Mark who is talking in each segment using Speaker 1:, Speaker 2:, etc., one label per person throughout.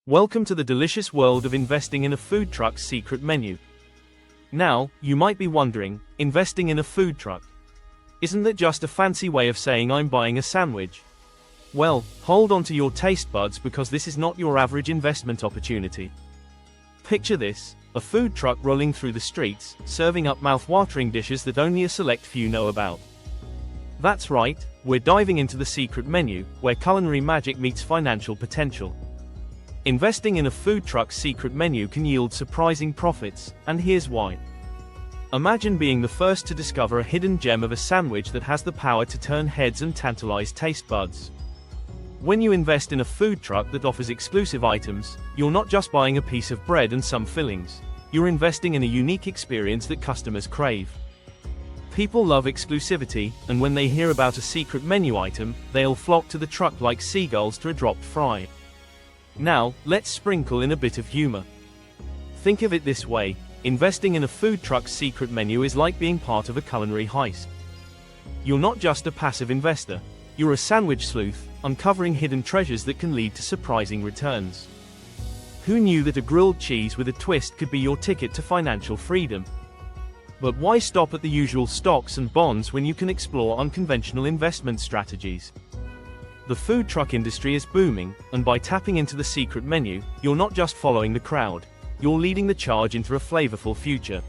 Speaker 1: Welcome to the delicious world of investing in a food truck's secret menu. Now, you might be wondering, investing in a food truck? Isn't that just a fancy way of saying I'm buying a sandwich? Well, hold on to your taste buds because this is not your average investment opportunity. Picture this, a food truck rolling through the streets, serving up mouth-watering dishes that only a select few know about. That's right, we're diving into the secret menu, where culinary magic meets financial potential. Investing in a food truck's secret menu can yield surprising profits, and here's why. Imagine being the first to discover a hidden gem of a sandwich that has the power to turn heads and tantalize taste buds. When you invest in a food truck that offers exclusive items, you're not just buying a piece of bread and some fillings. You're investing in a unique experience that customers crave. People love exclusivity, and when they hear about a secret menu item, they'll flock to the truck like seagulls to a dropped fry. Now, let's sprinkle in a bit of humor. Think of it this way, investing in a food truck's secret menu is like being part of a culinary heist. You're not just a passive investor, you're a sandwich sleuth, uncovering hidden treasures that can lead to surprising returns. Who knew that a grilled cheese with a twist could be your ticket to financial freedom? But why stop at the usual stocks and bonds when you can explore unconventional investment strategies? The food truck industry is booming, and by tapping into the secret menu, you're not just following the crowd, you're leading the charge into a flavorful future.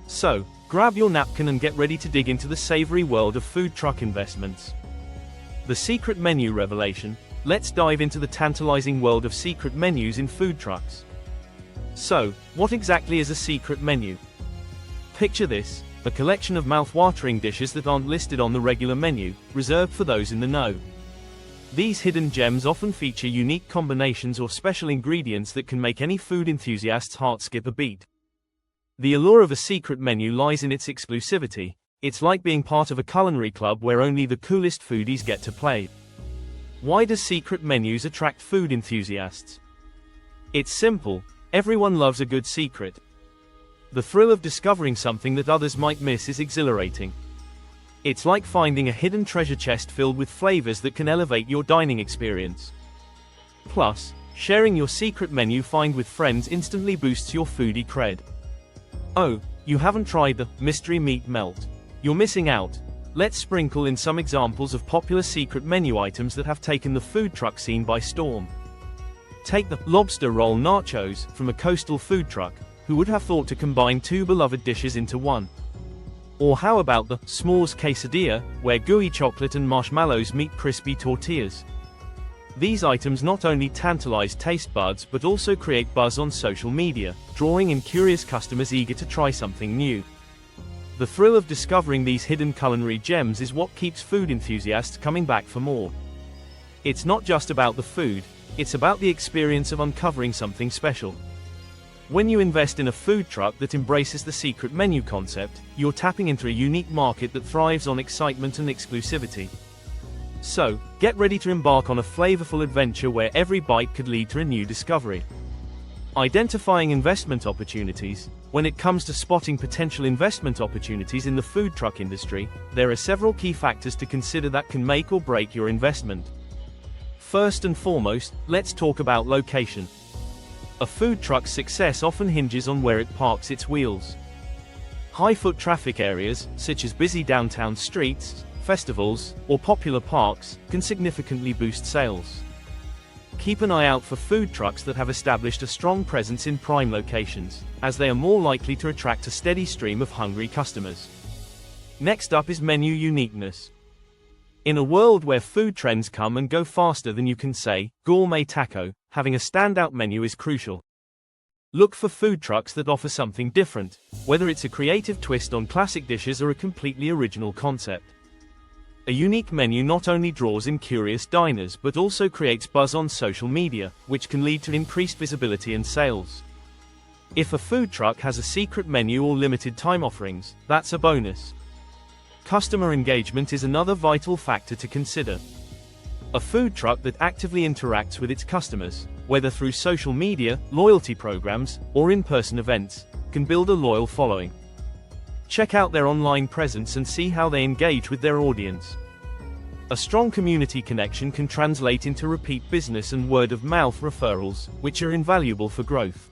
Speaker 1: So, grab your napkin and get ready to dig into the savory world of food truck investments. The secret menu revelation. Let's dive into the tantalizing world of secret menus in food trucks. So, what exactly is a secret menu? Picture this, a collection of mouth-watering dishes that aren't listed on the regular menu, reserved for those in the know. These hidden gems often feature unique combinations or special ingredients that can make any food enthusiast's heart skip a beat. The allure of a secret menu lies in its exclusivity. It's like being part of a culinary club where only the coolest foodies get to play. Why do secret menus attract food enthusiasts? It's simple, everyone loves a good secret. The thrill of discovering something that others might miss is exhilarating. It's like finding a hidden treasure chest filled with flavors that can elevate your dining experience. Plus, sharing your secret menu find with friends instantly boosts your foodie cred. Oh, you haven't tried the mystery meat melt? You're missing out. Let's sprinkle in some examples of popular secret menu items that have taken the food truck scene by storm. Take the lobster roll nachos from a coastal food truck. Who would have thought to combine two beloved dishes into one? Or how about the s'mores quesadilla, where gooey chocolate and marshmallows meet crispy tortillas? These items not only tantalize taste buds but also create buzz on social media, drawing in curious customers eager to try something new. The thrill of discovering these hidden culinary gems is what keeps food enthusiasts coming back for more. It's not just about the food, it's about the experience of uncovering something special. When you invest in a food truck that embraces the secret menu concept, you're tapping into a unique market that thrives on excitement and exclusivity. So, get ready to embark on a flavorful adventure where every bite could lead to a new discovery. Identifying investment opportunities. When it comes to spotting potential investment opportunities in the food truck industry, there are several key factors to consider that can make or break your investment. First and foremost, let's talk about location. A food truck's success often hinges on where it parks its wheels. High foot traffic areas, such as busy downtown streets, festivals, or popular parks, can significantly boost sales. Keep an eye out for food trucks that have established a strong presence in prime locations, as they are more likely to attract a steady stream of hungry customers. Next up is menu uniqueness. In a world where food trends come and go faster than you can say, gourmet taco, having a standout menu is crucial. Look for food trucks that offer something different, whether it's a creative twist on classic dishes or a completely original concept. A unique menu not only draws in curious diners but also creates buzz on social media, which can lead to increased visibility and sales. If a food truck has a secret menu or limited time offerings, that's a bonus. Customer engagement is another vital factor to consider. A food truck that actively interacts with its customers, whether through social media, loyalty programs, or in-person events, can build a loyal following. Check out their online presence and see how they engage with their audience. A strong community connection can translate into repeat business and word-of-mouth referrals, which are invaluable for growth.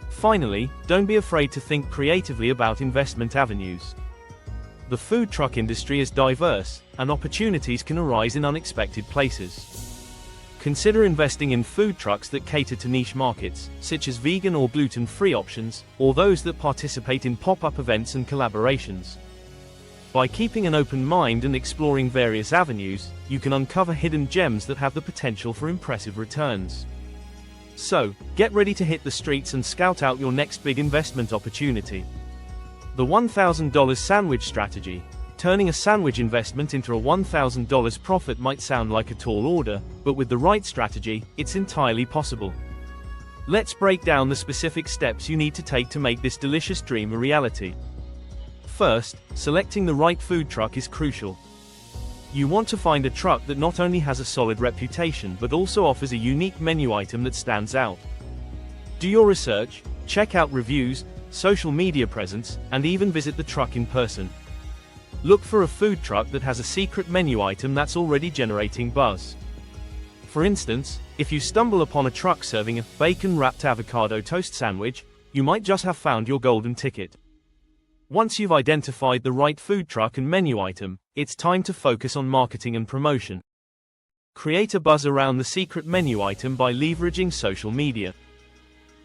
Speaker 1: Finally, don't be afraid to think creatively about investment avenues. The food truck industry is diverse, and opportunities can arise in unexpected places. Consider investing in food trucks that cater to niche markets, such as vegan or gluten-free options, or those that participate in pop-up events and collaborations. By keeping an open mind and exploring various avenues, you can uncover hidden gems that have the potential for impressive returns. So, get ready to hit the streets and scout out your next big investment opportunity. The $1,000 sandwich strategy. Turning a sandwich investment into a $1,000 profit might sound like a tall order, but with the right strategy, it's entirely possible. Let's break down the specific steps you need to take to make this delicious dream a reality. First, selecting the right food truck is crucial. You want to find a truck that not only has a solid reputation but also offers a unique menu item that stands out. Do your research, check out reviews, social media presence, and even visit the truck in person. Look for a food truck that has a secret menu item that's already generating buzz. For instance, if you stumble upon a truck serving a bacon-wrapped avocado toast sandwich, you might just have found your golden ticket. Once you've identified the right food truck and menu item, it's time to focus on marketing and promotion. Create a buzz around the secret menu item by leveraging social media.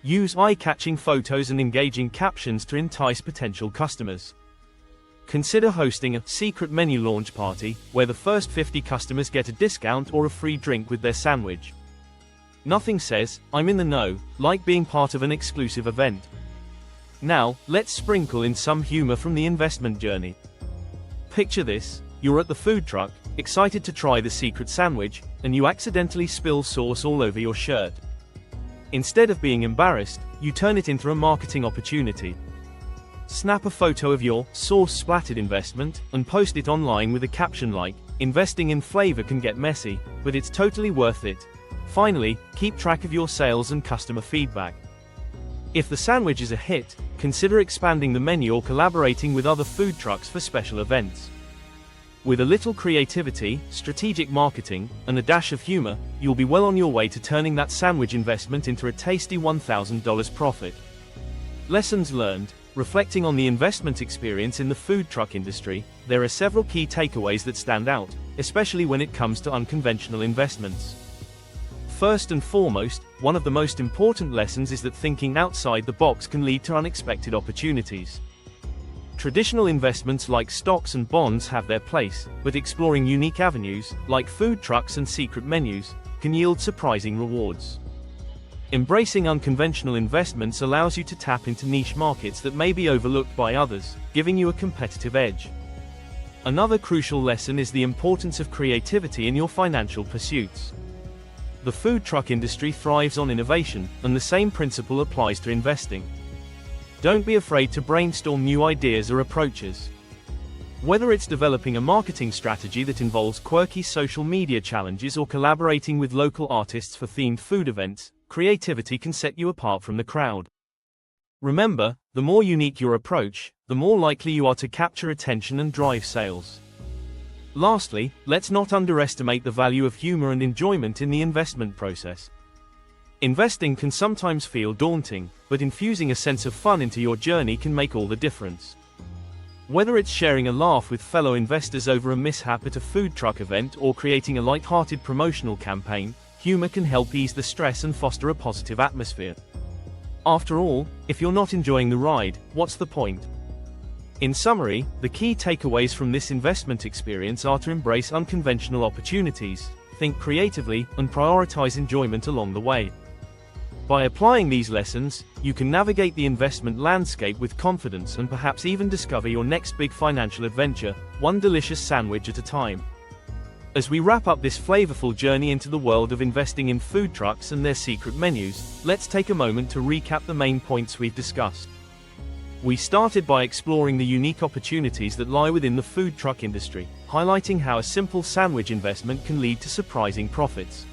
Speaker 1: Use eye-catching photos and engaging captions to entice potential customers. Consider hosting a secret menu launch party, where the first 50 customers get a discount or a free drink with their sandwich. Nothing says, "I'm in the know," like being part of an exclusive event. Now, let's sprinkle in some humor from the investment journey. Picture this: you're at the food truck, excited to try the secret sandwich, and you accidentally spill sauce all over your shirt. Instead of being embarrassed, you turn it into a marketing opportunity. Snap a photo of your sauce-splattered investment and post it online with a caption like, "Investing in flavor can get messy, but it's totally worth it." Finally, keep track of your sales and customer feedback. If the sandwich is a hit, consider expanding the menu or collaborating with other food trucks for special events. With a little creativity, strategic marketing, and a dash of humor, you'll be well on your way to turning that sandwich investment into a tasty $1,000 profit. Lessons learned. Reflecting on the investment experience in the food truck industry, there are several key takeaways that stand out, especially when it comes to unconventional investments. First and foremost, one of the most important lessons is that thinking outside the box can lead to unexpected opportunities. Traditional investments like stocks and bonds have their place, but exploring unique avenues, like food trucks and secret menus, can yield surprising rewards. Embracing unconventional investments allows you to tap into niche markets that may be overlooked by others, giving you a competitive edge. Another crucial lesson is the importance of creativity in your financial pursuits. The food truck industry thrives on innovation, and the same principle applies to investing. Don't be afraid to brainstorm new ideas or approaches. Whether it's developing a marketing strategy that involves quirky social media challenges or collaborating with local artists for themed food events, creativity can set you apart from the crowd. Remember, the more unique your approach, the more likely you are to capture attention and drive sales. Lastly, let's not underestimate the value of humor and enjoyment in the investment process. Investing can sometimes feel daunting, but infusing a sense of fun into your journey can make all the difference. Whether it's sharing a laugh with fellow investors over a mishap at a food truck event or creating a light-hearted promotional campaign, humor can help ease the stress and foster a positive atmosphere. After all, if you're not enjoying the ride, what's the point? In summary, the key takeaways from this investment experience are to embrace unconventional opportunities, think creatively, and prioritize enjoyment along the way. By applying these lessons, you can navigate the investment landscape with confidence and perhaps even discover your next big financial adventure, one delicious sandwich at a time. As we wrap up this flavorful journey into the world of investing in food trucks and their secret menus, let's take a moment to recap the main points we've discussed. We started by exploring the unique opportunities that lie within the food truck industry, highlighting how a simple sandwich investment can lead to surprising profits.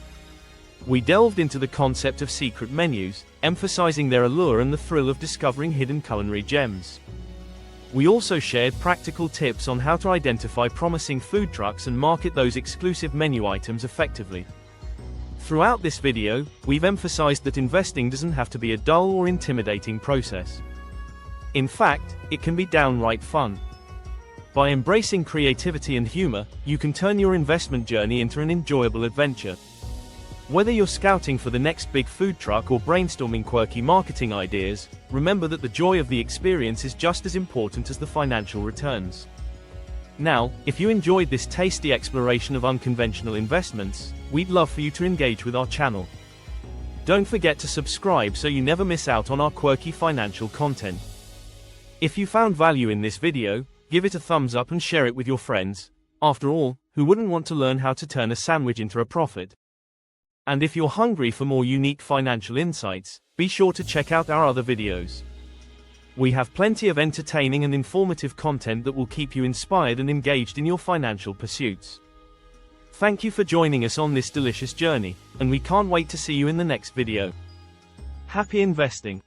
Speaker 1: We delved into the concept of secret menus, emphasizing their allure and the thrill of discovering hidden culinary gems. We also shared practical tips on how to identify promising food trucks and market those exclusive menu items effectively. Throughout this video, we've emphasized that investing doesn't have to be a dull or intimidating process. In fact, it can be downright fun. By embracing creativity and humor, you can turn your investment journey into an enjoyable adventure. Whether you're scouting for the next big food truck or brainstorming quirky marketing ideas, remember that the joy of the experience is just as important as the financial returns. Now, if you enjoyed this tasty exploration of unconventional investments, we'd love for you to engage with our channel. Don't forget to subscribe so you never miss out on our quirky financial content. If you found value in this video, give it a thumbs up and share it with your friends. After all, who wouldn't want to learn how to turn a sandwich into a profit? And if you're hungry for more unique financial insights, be sure to check out our other videos. We have plenty of entertaining and informative content that will keep you inspired and engaged in your financial pursuits. Thank you for joining us on this delicious journey, and we can't wait to see you in the next video. Happy investing!